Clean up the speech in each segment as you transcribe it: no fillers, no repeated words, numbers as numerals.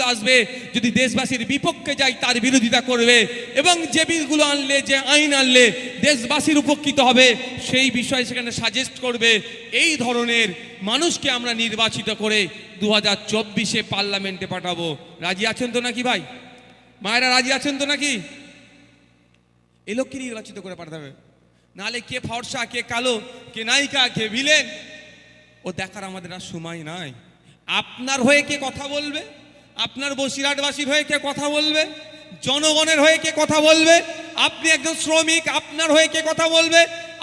বিলগুলো আসবে যদি দেশবাসীর বিপক্ষে যায় তার বিরোধিতা করবে, এবং যে বিলগুলো আনলে, যে আইন আনলে দেশবাসীর উপকৃত হবে সেই বিষয়ে সেখানে সাজেস্ট করবে। এই ধরনের মানুষকে আমরা নির্বাচিত করে 2024-এ পার্লামেন্টে পাঠাবো। রাজি আছেন তো নাকি ভাই? মায়েরা রাজি আছেন তো নাকি? এই লোককে নির্বাচিত করে পাঠাতে হবে, নাহলে কে ফর্সা, কে কালো, কে নায়িকা, কে ভিলেন ও দেখার আমাদের আর সময় নাই। আপনার হয়ে কে কথা বলবে? আপনার বসিরহাটবাসীর হয়ে কে কথা বলবে? জনগণের হয়ে কে কথা বলবে? আপনি একজন শ্রমিক, আপনার হয়ে কে কথা বলবে?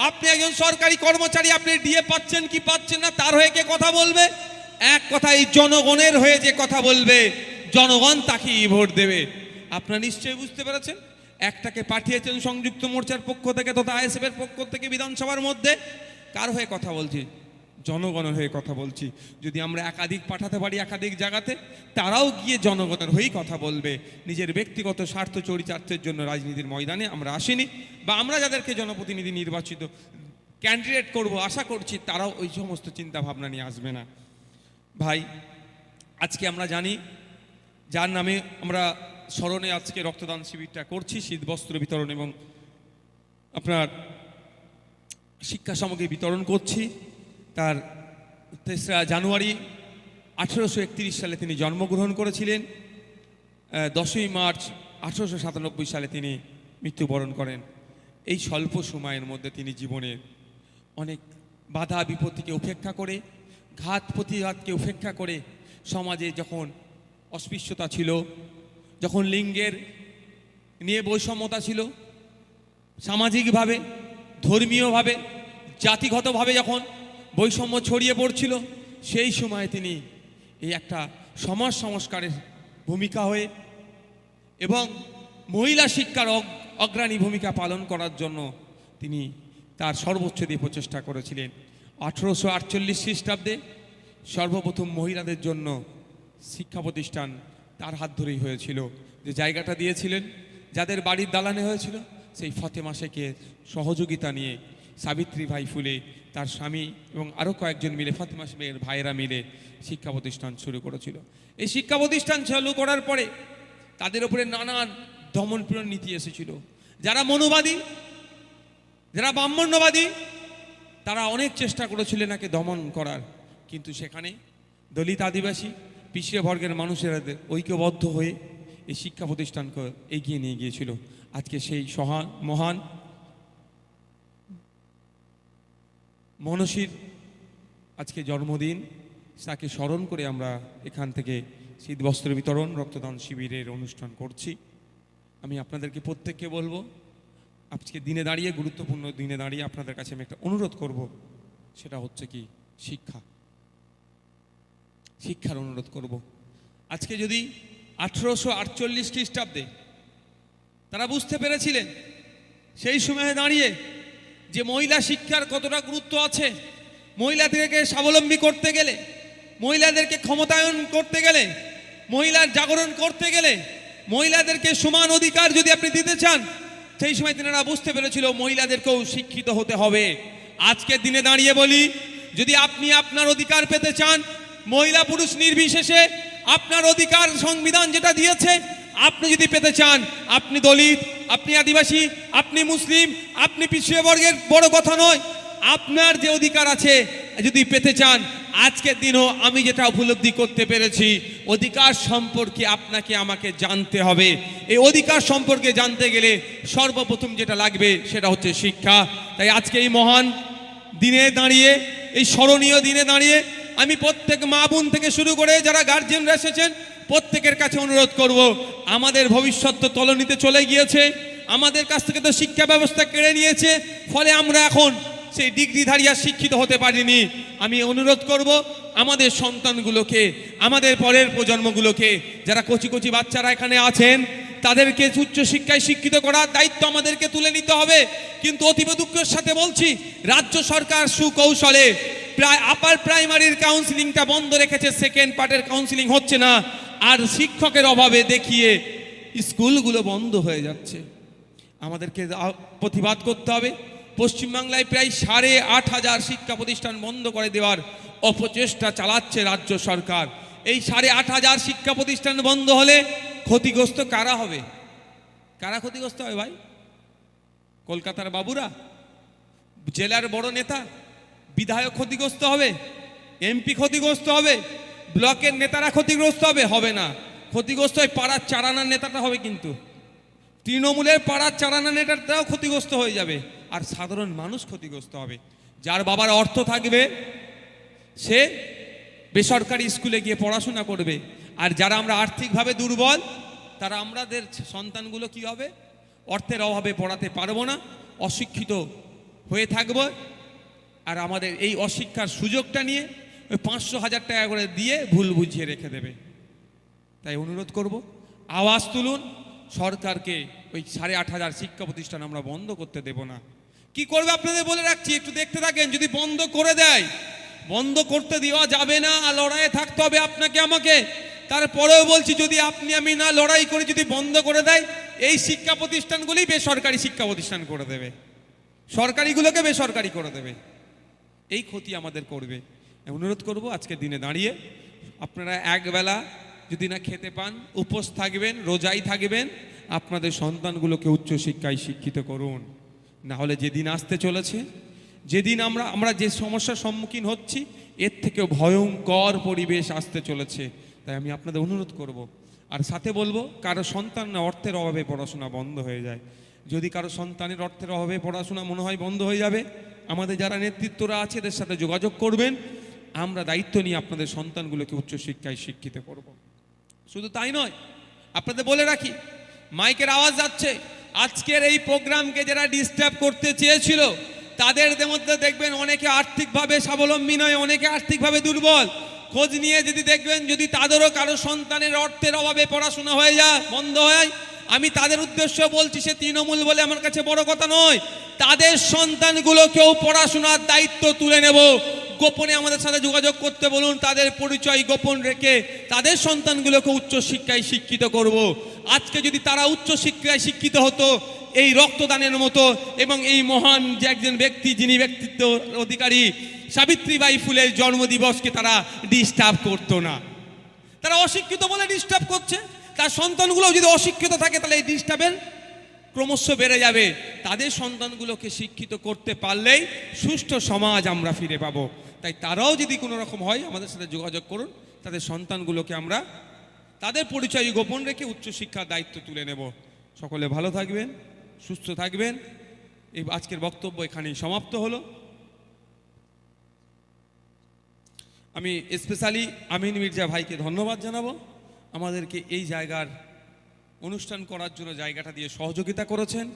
আপনি একজন সরকারি কর্মচারী, আপনি ডিএ পাচ্ছেন কি পাচ্ছেন না তার হয়ে কে কথা বলবে? এক কথায় জনগণের হয়ে যে কথা বলবে, জনগণ তাকেই ভোট দেবে। আপনারা নিশ্চয়ই বুঝতে পেরেছেন। একটাকে পাঠিয়েছেন সংযুক্ত মোর্চার পক্ষ থেকে তথা আইএসএফ এর পক্ষ থেকে বিধানসভার মধ্যে। কার হয়ে কথা বলছি? জনগণের হয়ে কথা বলছি। যদি আমরা একাধিক পাঠাতে পারি একাধিক জায়গাতে, তারাও গিয়ে জনগণের হয়েই কথা বলবে। নিজের ব্যক্তিগত স্বার্থ চরিতার্থের জন্য রাজনীতির ময়দানে আমরা আসিনি, বা আমরা যাদেরকে জনপ্রতিনিধি নির্বাচিত ক্যান্ডিডেট করব আশা করছি তারাও ওই সমস্ত চিন্তা ভাবনা নিয়ে আসবে না। ভাই, আজকে আমরা জানি যার নামে আমরা স্মরণে আজকে রক্তদান শিবিরটা করছি, শীতবস্ত্র বিতরণ এবং আপনার শিক্ষা সামগ্রী বিতরণ করছি, তার 3রা জানুয়ারি 1831 সালে তিনি জন্মগ্রহণ করেছিলেন। 10ই মার্চ 1897 সালে তিনি মৃত্যুবরণ করেন। এই স্বল্প সময়ের মধ্যে তিনি জীবনের অনেক বাধা বিপত্তিকে উপেক্ষা করে, ঘাত প্রতিঘাতকে উপেক্ষা করে, সমাজে যখন অস্পৃশ্যতা ছিল, যখন লিঙ্গের নিয়ে বৈষম্যতা ছিল, সামাজিকভাবে, ধর্মীয়ভাবে, জাতিগতভাবে যখন বৈষম্য ছড়িয়ে পড়ছিল, সেই সময় তিনি এই একটা সমাজ সংস্কারের ভূমিকা হয়ে এবং মহিলা শিক্ষার অগ্রণী ভূমিকা পালন করার জন্য তিনি তার সর্বোচ্চ দিয়ে প্রচেষ্টা করেছিলেন। 1848 খ্রিস্টাব্দে সর্বপ্রথম মহিলাদের জন্য শিক্ষা প্রতিষ্ঠান তার হাত ধরেই হয়েছিল। যে জায়গাটা দিয়েছিলেন, যাদের বাড়ির দালানে হয়েছিল, সেই ফতেমা শেখের সহযোগিতা নিয়ে সাবিত্রীবাই ফুলে, তার স্বামী এবং আরও কয়েকজন মিলে, ফতেমা শেখের ভাইয়েরা মিলে শিক্ষা প্রতিষ্ঠান শুরু করেছিল। এই শিক্ষা প্রতিষ্ঠান চালু করার পরে তাদের উপরে নানান দমনপীড়ন নীতি এসেছিল। যারা মনুবাদী, যারা ব্রাহ্মণ্যবাদী, তারা অনেক চেষ্টা করেছিলেন একে দমন করার, কিন্তু সেখানে দলিত, আদিবাসী, পিছিয়ে বর্গের মানুষেরা ঐক্যবদ্ধ হয়ে এই শিক্ষা প্রতিষ্ঠানকে এগিয়ে নিয়ে গিয়েছিল। আজকে সেই মহান মনীষীর আজকে জন্মদিন, তাকে স্মরণ করে আমরা এখান থেকে শীতবস্ত্র বিতরণ রক্তদান শিবিরের অনুষ্ঠান করছি। আমি আপনাদেরকে প্রত্যেককে বলবো, আজকে দিনে দাঁড়িয়ে, গুরুত্বপূর্ণ দিনে দাঁড়িয়ে আপনাদের কাছে আমি একটা অনুরোধ করব, সেটা হচ্ছে কি শিক্ষার অনুরোধ করব। আজকে যদি 1848 খ্রিস্টাব্দে তারা বুঝতে পেরেছিলেন সেই সময়ে দাঁড়িয়ে যে মহিলা শিক্ষার কতটা গুরুত্ব আছে, মহিলাদেরকে স্বাবলম্বী করতে গেলে, মহিলাদেরকে ক্ষমতায়ন করতে গেলে, মহিলার জাগরণ করতে গেলে, মহিলাদেরকে সমান অধিকার যদি আপনি দিতে চান, সেই সময় তিনারা বুঝতে পেরেছিল মহিলাদেরকেও শিক্ষিত হতে হবে। আজকের দিনে দাঁড়িয়ে বলি, যদি আপনি আপনার অধিকার পেতে চান, মহিলা পুরুষ নির্বিশেষে আপনার অধিকার সংবিধান যেটা দিয়েছে আপনি যদি পেতে চান, আপনি দলিত, আপনি আদিবাসী, আপনি মুসলিম, আপনি পিছিয়ে বর্গের, বড় কথা নয়, আপনার যে অধিকার আছে যদি পেতে চান, আজকের দিনও আমি যেটা উপলব্ধি করতে পেরেছি, অধিকার সম্পর্কে আপনাকে আমাকে জানতে হবে। এই অধিকার সম্পর্কে জানতে গেলে সর্বপ্রথম যেটা লাগবে সেটা হচ্ছে শিক্ষা। তাই আজকে এই মহান দিনে দাঁড়িয়ে, এই স্মরণীয় দিনে দাঁড়িয়ে আমি প্রত্যেক মা বোন থেকে শুরু করে যারা গার্জিয়ানরা এসেছেন প্রত্যেকের কাছে অনুরোধ করব, আমাদের ভবিষ্যৎ তো তলানিতে চলে গিয়েছে, আমাদের কাছ থেকে তো শিক্ষা ব্যবস্থা কেড়ে নিয়েছে, ফলে আমরা এখন সেই ডিগ্রিধারী আর শিক্ষিত হতে পারিনি। আমি অনুরোধ করব আমাদের সন্তানগুলোকে, আমাদের পরের প্রজন্মগুলোকে, যারা কচি কচি বাচ্চারা এখানে আছেন, তাদেরকে উচ্চশিক্ষায় শিক্ষিত করার দায়িত্ব আমাদেরকে তুলে নিতে হবে। কিন্তু অতীব দুঃখের সাথে বলছি, রাজ্য সরকার সুকৌশলে প্রায় আপার প্রাইমারির কাউন্সিলিংটা বন্ধ রেখেছে, সেকেন্ড পার্টের কাউন্সিলিং হচ্ছে না, আর শিক্ষকের অভাবে দেখিয়ে স্কুলগুলো বন্ধ হয়ে যাচ্ছে। আমাদেরকে প্রতিবাদ করতে হবে। পশ্চিমবাংলায় প্রায় 8,500 শিক্ষা প্রতিষ্ঠান বন্ধ করে দেওয়ার অপচেষ্টা চালাচ্ছে রাজ্য সরকার। এই 8,500 শিক্ষা প্রতিষ্ঠান বন্ধ হলে ক্ষতিগ্রস্ত কারা হবে? কারা ক্ষতিগ্রস্ত হবে ভাই? কলকাতার বাবুরা, জেলার বড় নেতা, বিধায়ক ক্ষতিগ্রস্ত হবে, এমপি ক্ষতিগ্রস্ত হবে, ব্লকের নেতারা ক্ষতিগ্রস্ত হবে? হবে না। ক্ষতিগ্রস্ত হয় পাড়ার চারানার নেতাটা হবে, কিন্তু তৃণমূলের পাড়ার চারানা নেতাটাও ক্ষতিগ্রস্ত হয়ে যাবে, আর সাধারণ মানুষ ক্ষতিগ্রস্ত হবে। যার বাবার অর্থ থাকবে সে বেসরকারি স্কুলে গিয়ে পড়াশোনা করবে, আর যারা আমরা আর্থিকভাবে দুর্বল তারা আমাদের সন্তানগুলো কি হবে? অর্থের অভাবে পড়াতে পারবো না, অশিক্ষিত হয়ে থাকবো, আর আমাদের এই অশিক্ষার সুযোগটা নিয়ে ওই 500,000 টাকা করে দিয়ে ভুল বুঝিয়ে রেখে দেবে। তাই অনুরোধ করব, আওয়াজ তুলুন, সরকারকে ওই 8,500 শিক্ষা প্রতিষ্ঠান আমরা বন্ধ করতে দেব না। কি করবে আপনাদের বলে রাখছি, একটু দেখতে থাকেন। যদি বন্ধ করে দেয়, বন্ধ করতে দেওয়া যাবে না, আর লড়াইয়ে থাকতে হবে আপনাকে আমাকে। তারপরেও বলছি, যদি আপনি আমি না লড়াই করি, যদি বন্ধ করে দেয়, এই শিক্ষা প্রতিষ্ঠানগুলি বেসরকারি শিক্ষা প্রতিষ্ঠান করে দেবে, সরকারিগুলোকে বেসরকারি করে দেবে। এই ক্ষতি আমাদের করবে। অনুরোধ করব, আজকের দিনে দাঁড়িয়ে আপনারা একবেলা যদি না খেতে পান, উপোস থাকবেন, রোজাই থাকবেন, আপনাদের সন্তানগুলোকে উচ্চশিক্ষায় শিক্ষিত করুন। না হলে যেদিন আসতে চলেছে, যেদিন আমরা যে সমস্যার সম্মুখীন হচ্ছি, এর থেকেও ভয়ঙ্কর পরিবেশ আসতে চলেছে। তাই আমি আপনাদের অনুরোধ করব, আর সাথে বলবো, কারো সন্তান না অর্থের অভাবে পড়াশোনা বন্ধ হয়ে যায়। যদি কারো সন্তানের অর্থের অভাবে পড়াশোনা মনে হয় বন্ধ হয়ে যাবে, আমাদের যারা নেতৃত্বরা আছে এদের সাথে যোগাযোগ করবেন। আমরা দায়িত্ব নিয়ে আপনাদের সন্তানগুলোকে উচ্চশিক্ষায় শিক্ষিত করব। শুধু তাই নয়, আপনাদের বলে রাখি, মাইকের আওয়াজ যাচ্ছে, আজকের এই প্রোগ্রামকে যারা ডিস্টার্ব করতে চেয়েছিল তাদের মধ্যে দেখবেন অনেকে আর্থিকভাবে স্বাবলম্বী নয়, অনেকে আর্থিকভাবে দুর্বল। খোঁজ নিয়ে যদি দেখবেন, যদি তাদেরও কারো সন্তানের অর্থের অভাবে পড়াশোনা হয়ে যায়, বন্ধ হয়, আমি তাদের উদ্দেশ্য বলছি, সে তৃণমূল বলে আমার কাছে বড় কথা নয়, তাদের সন্তানগুলোকেও পড়াশোনার দায়িত্ব তুলে নেব। গোপনে আমাদের সাথে যোগাযোগ করতে বলুন, তাদের পরিচয় গোপন রেখে তাদের সন্তানগুলোকে উচ্চশিক্ষায় শিক্ষিত করব। আজকে যদি তারা উচ্চশিক্ষায় শিক্ষিত হতো, এই রক্তদানের মতো, এবং এই মহান যে একজন ব্যক্তি, যিনি ব্যক্তিত্ব অধিকারী সাবিত্রীবাই ফুলের জন্মদিবসকে তারা ডিস্টার্ব করতো না। তারা অশিক্ষিত বলে ডিস্টার্ব করছে, তার সন্তানগুলো যদি অশিক্ষিত থাকে তাহলে এই ডিস্টার্বের ক্রমশ বেড়ে যাবে। তাদের সন্তানগুলোকে শিক্ষিত করতে পারলেই সুষ্ঠু সমাজ আমরা ফিরে পাবো। তাই তারাও যদি কোনো রকম হয়, আমাদের সাথে যোগাযোগ করুন, তাদের সন্তানগুলোকে আমরা তাদের পরিচয় গোপন রেখে উচ্চশিক্ষার দায়িত্ব তুলে নেব। সকলে ভালো থাকবেন, সুস্থ থাকবেন। এই আজকের বক্তব্য এখানেই সমাপ্ত হলো। আমি স্পেশালি আমিন মির্জা ভাইকে ধন্যবাদ জানাবো, আমাদেরকে এই জায়গার অনুষ্ঠান করার জন্য জায়গাটা দিয়ে সহযোগিতা করেছেন।